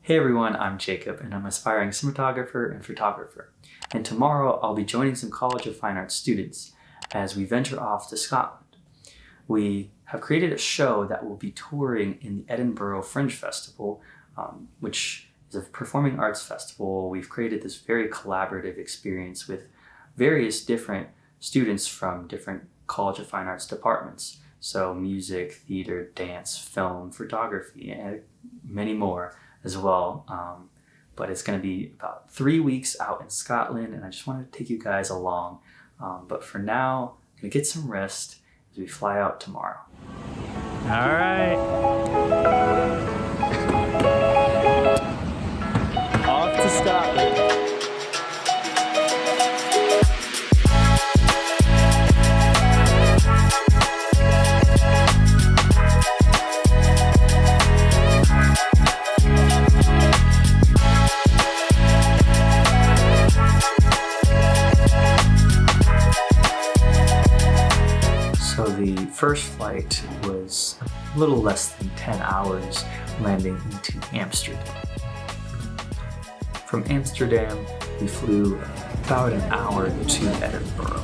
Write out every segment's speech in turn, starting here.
Hey everyone, I'm Jacob and I'm an aspiring cinematographer and photographer. And tomorrow I'll be joining some College of Fine Arts students as we venture off to Scotland. We have created a show that will be touring in the Edinburgh Fringe Festival, which is a performing arts festival. We've created this very collaborative experience with various different students from different College of Fine Arts departments. So music, theater, dance, film, photography, and many more as well. But it's going to be about 3 weeks out in Scotland, and I just wanted to take you guys along. But for now, I'm going to get some rest as we fly out tomorrow. All right. Off to Scotland. So the first flight was a little less than 10 hours, landing into Amsterdam. From Amsterdam, we flew about an hour to Edinburgh.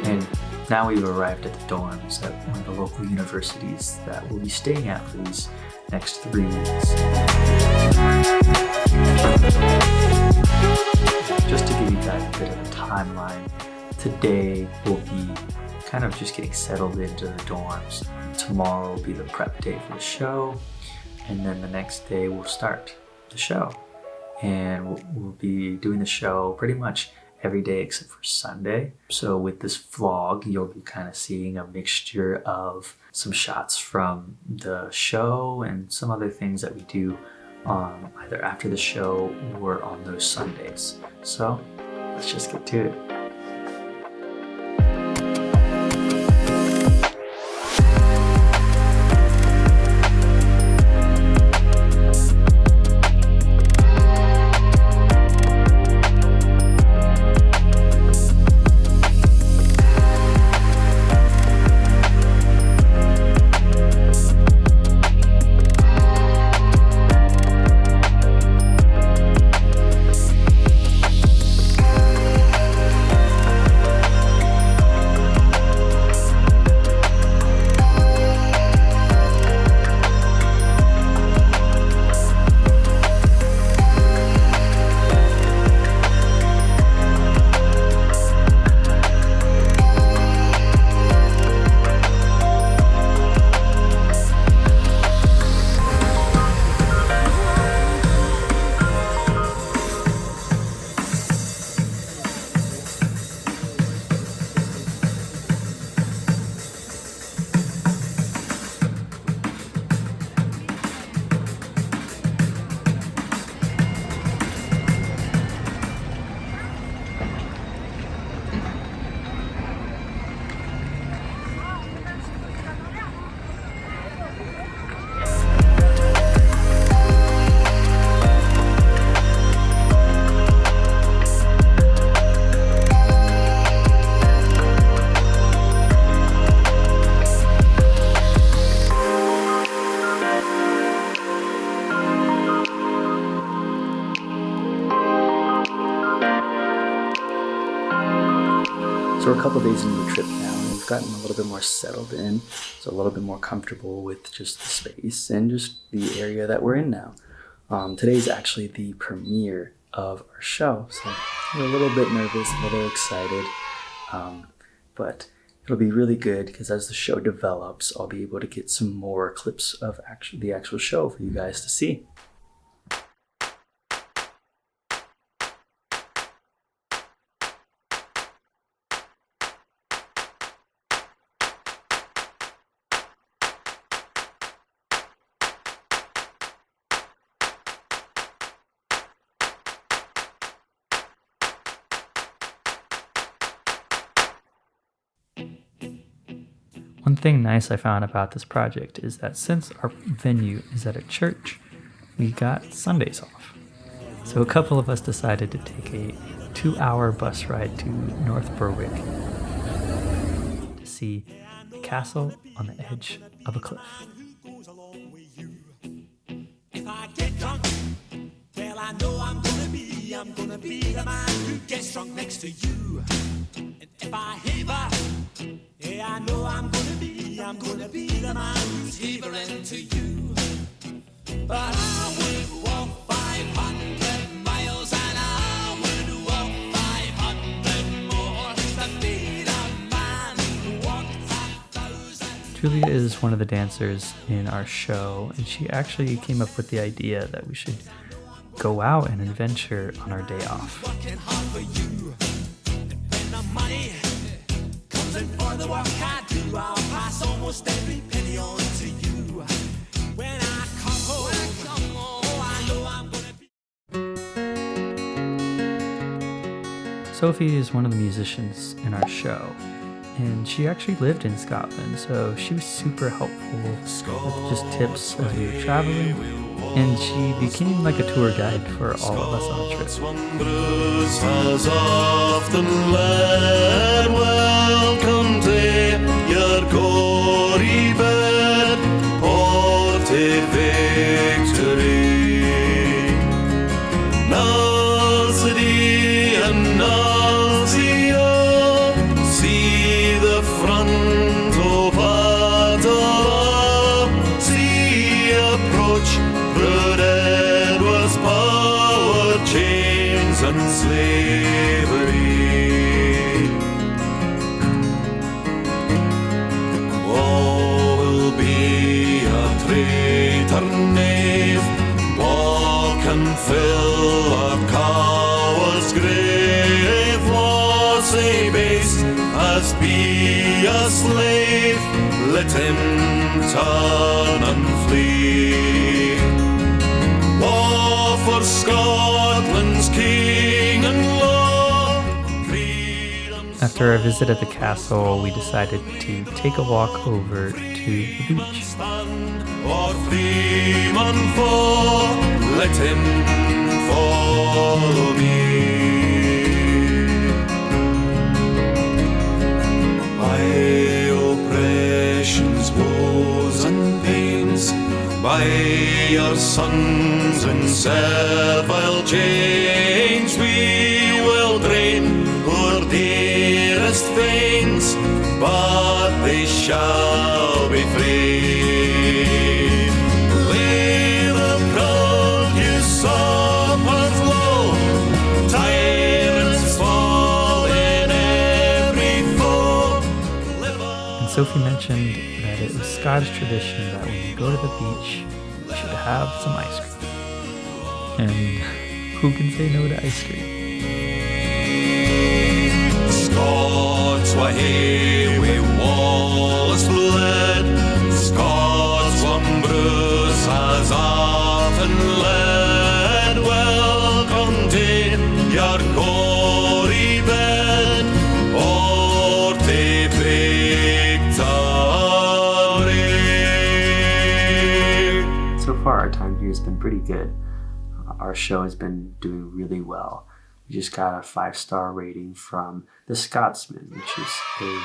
And now we've arrived at the dorms at one of the local universities that we'll be staying at for these next 3 weeks. Just to give you guys a bit of a timeline, today we'll be kind of just getting settled into the dorms. Tomorrow will be the prep day for the show, and then the next day we'll start the show. And we'll be doing the show pretty much every day except for Sunday. So with this vlog, you'll be kind of seeing a mixture of some shots from the show and some other things that we do either after the show or on those Sundays. So let's just get to it. So we're a couple days into the trip now, and we've gotten a little bit more settled in, so a little bit more comfortable with just the space and just the area that we're in now. Today's actually the premiere of our show, so we're a little bit nervous, a little excited, but it'll be really good because as the show develops, I'll be able to get some more clips of the actual show for you guys to see. One thing nice I found about this project is that since our venue is at a church, we got Sundays off. So a couple of us decided to take a 2-hour bus ride to North Berwick to see a castle on the edge of a cliff. If I get drunk, well, I know I'm gonna be the man who gets drunk next to you. And if I heaver, yeah, I know I'm gonna be the man who's heavering to you. But I would walk 500 miles and I would walk 500 more to be the man who walked 1,000. Julia is one of the dancers in our show, and she actually came up with the idea that we should go out and adventure on our day off. Working hard for you. And when the money comes in for the work I do, I'll pass almost every penny on to you. When I come home, oh, I know I'm gonna be. Sophie is one of the musicians in our show, and she actually lived in Scotland, so she was super helpful with just tips as we were traveling, and she became like a tour guide for all of us on the trip. Munros has often led, welcome to your gory bed, port victory. Nazi and Nazia, see the front of Adara, see approach, Red Edward's power, chains and slavery. War will be a traitor knave, war can fill a coward's grave, was a base as be a slave, let him turn and flee. War for Scotland's king and law, freedom. After our visit at the castle, we decided to take a walk over to the beach. Stand or freeman fall, let him follow me. By oppression's woes and pains, by your sons in servile chains, we will drain our dearest veins, but they shall be free. Lay the proud usurpers low, tyrants fall in every foe. And Sophie mentioned that it was Scottish tradition that when you go to the beach, you should have some ice cream. And who can say no to ice cream? Scots Wha Hae, we Wallace bled, Scots Wha has often led, welcome to your gory bed, or to victory. So far, our time here has been pretty good. Our show has been doing really well. We just got a 5-star rating from The Scotsman, which is a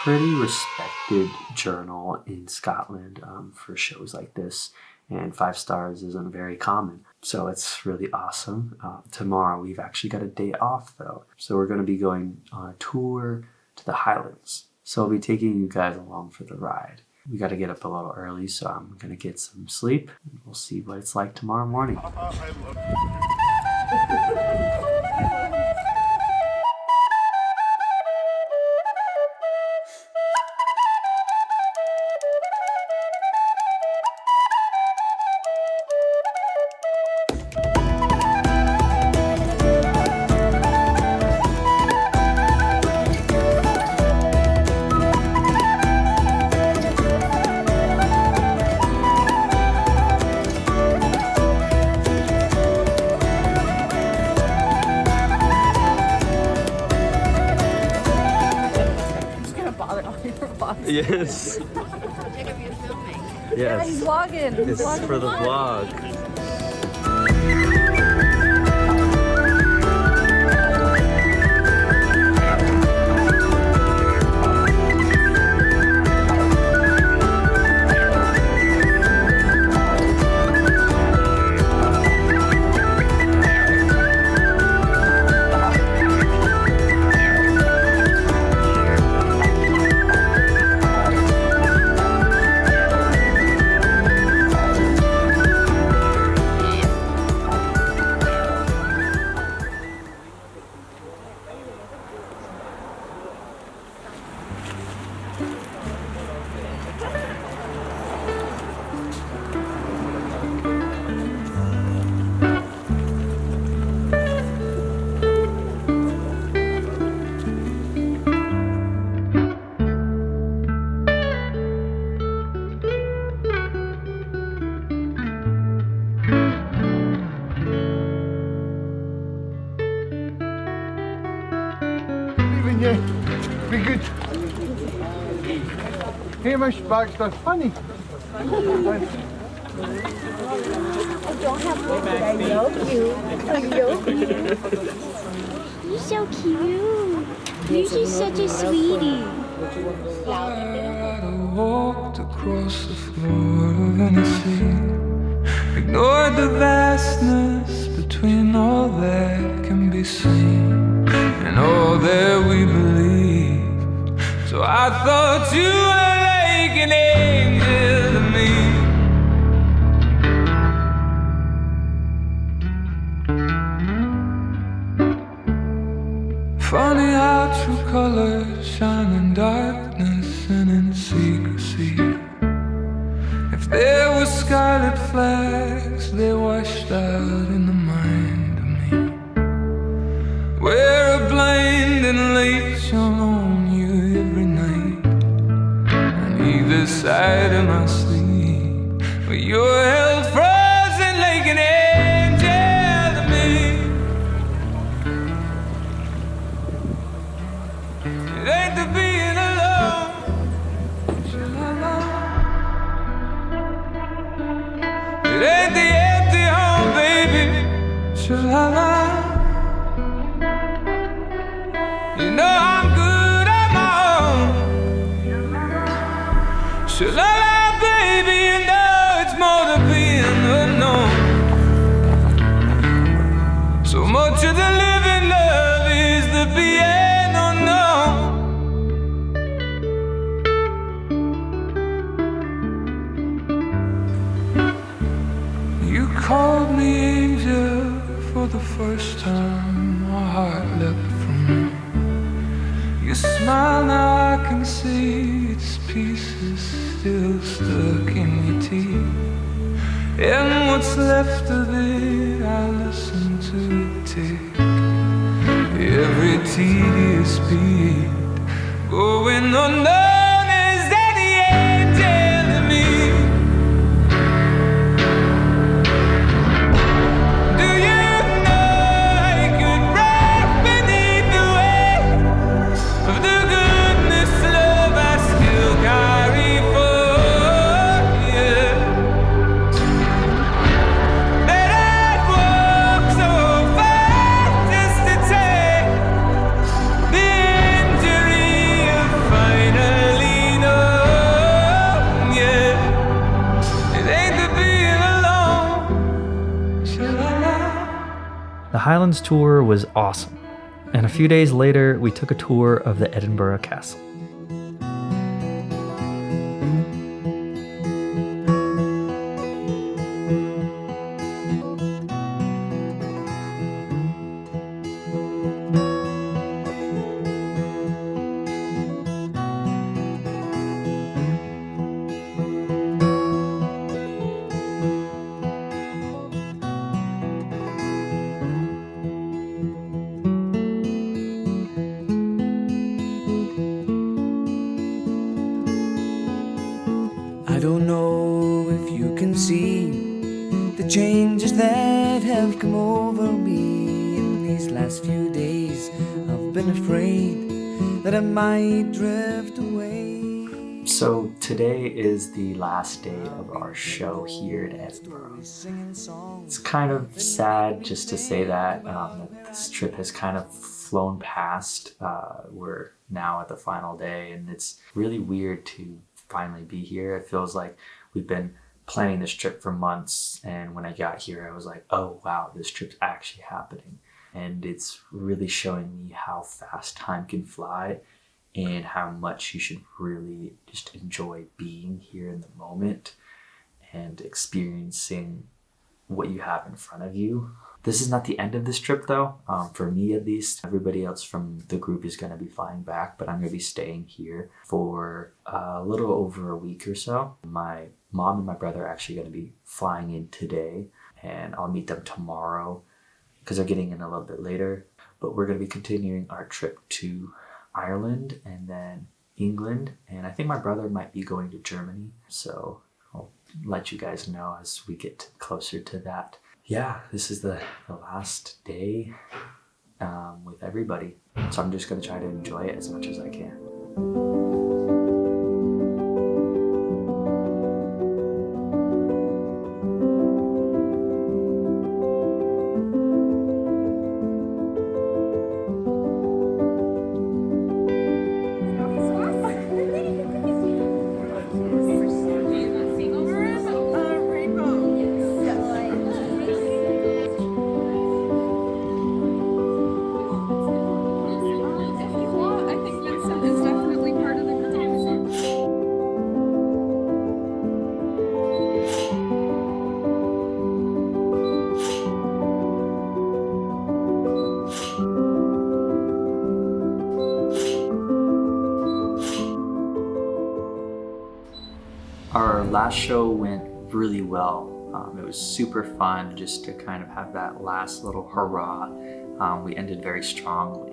pretty respected journal in Scotland for shows like this. And 5 stars isn't very common. So it's really awesome. Tomorrow, we've actually got a day off, though. So we're going to be going on a tour to the Highlands. So I'll be taking you guys along for the ride. We got to get up a little early, so I'm going to get some sleep. And we'll see what it's like tomorrow morning. Yes. Yes. He's vlogging. This is for the vlog. Yeah, be good. Hamish Baxter, funny. I don't have work, but I love you. I love you. You're so cute. You're just such a sweetie. I walked across the floor of any sea, ignored the vastness between all that can be seen and all that we believe. So I thought you were like an angel to me. Funny how true colors shine in darkness and in secrecy. If there were scarlet flags, they washed out in the mind of me. Where a blinding light shone on you every night, on either side of my sleep, where you were held frozen like an angel to me. It ain't the being alone, sha-la-la. It ain't the empty home, baby, sha-la-la. You know I'm good on my own, sha-la-la, baby. You know it's more to being unknown. So much of the living love is the being unknown. You called me angel for the first time. My heart leapt from me. Your smile, now I can see its pieces still stuck in your teeth. And what's left of it, I listen to it tick. Every tedious beat going unknown is any angel to me. Do you know I could rock beneath the weight of the goodness, love I still carry for you? That I'd walk so far just to take the injury of finally known. Yeah, it ain't the being alone. Sha-la-la. The Highlands tour was awesome, and a few days later, we took a tour of the Edinburgh Castle. I don't know if you can see the changes that have come over me in these last few days. I've been afraid that I might drift away. So today is the last day of our show here in Edinburgh. It's kind of sad just to say that this trip has kind of flown past. We're now at the final day, and it's really weird to finally be here. It feels like we've been planning this trip for months, and when I got here I was like, oh wow, this trip's actually happening. And it's really showing me how fast time can fly and how much you should really just enjoy being here in the moment and experiencing what you have in front of you. This is not the end of this trip though, for me at least. Everybody else from the group is going to be flying back, but I'm going to be staying here for a little over a week or so. My mom and my brother are actually going to be flying in today, and I'll meet them tomorrow because they're getting in a little bit later. But we're going to be continuing our trip to Ireland and then England, and I think my brother might be going to Germany, so I'll let you guys know as we get closer to that. Yeah, this is the last day with everybody. So I'm just going to try to enjoy it as much as I can. Our last show went really well. It was super fun just to kind of have that last little hurrah. We ended very strongly.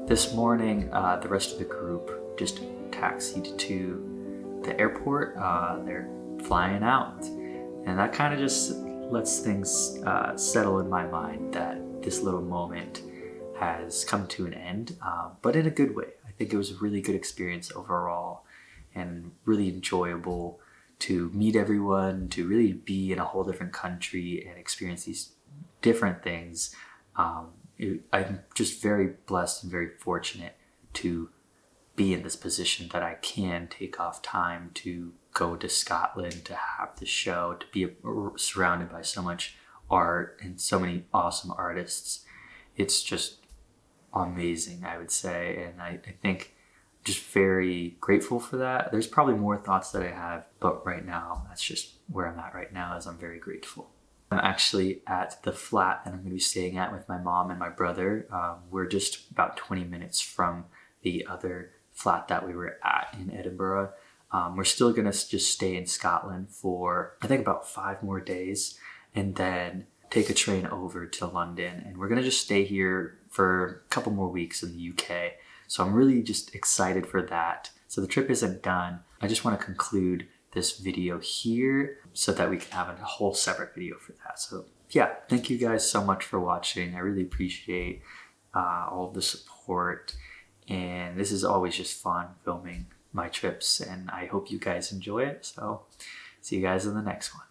This morning, the rest of the group just taxied to the airport. They're flying out. And that kind of just lets things settle in my mind that this little moment has come to an end, but in a good way. I think it was a really good experience overall and really enjoyable to meet everyone, to really be in a whole different country and experience these different things. I'm just very blessed and very fortunate to be in this position that I can take off time to go to Scotland, to have the show, to be surrounded by so much art and so many awesome artists. It's just amazing, I would say. And I think just very grateful for that. There's probably more thoughts that I have, but right now, that's just where I'm at right now, is I'm very grateful. I'm actually at the flat that I'm going to be staying at with my mom and my brother. We're just about 20 minutes from the other flat that we were at in Edinburgh. We're still going to just stay in Scotland for, I think, about 5 more days, and then take a train over to London. And we're going to just stay here for a couple more weeks in the UK. So I'm really just excited for that. So the trip isn't done. I just want to conclude this video here so that we can have a whole separate video for that. So yeah, thank you guys so much for watching. I really appreciate all of the support. And this is always just fun filming my trips, and I hope you guys enjoy it. So see you guys in the next one.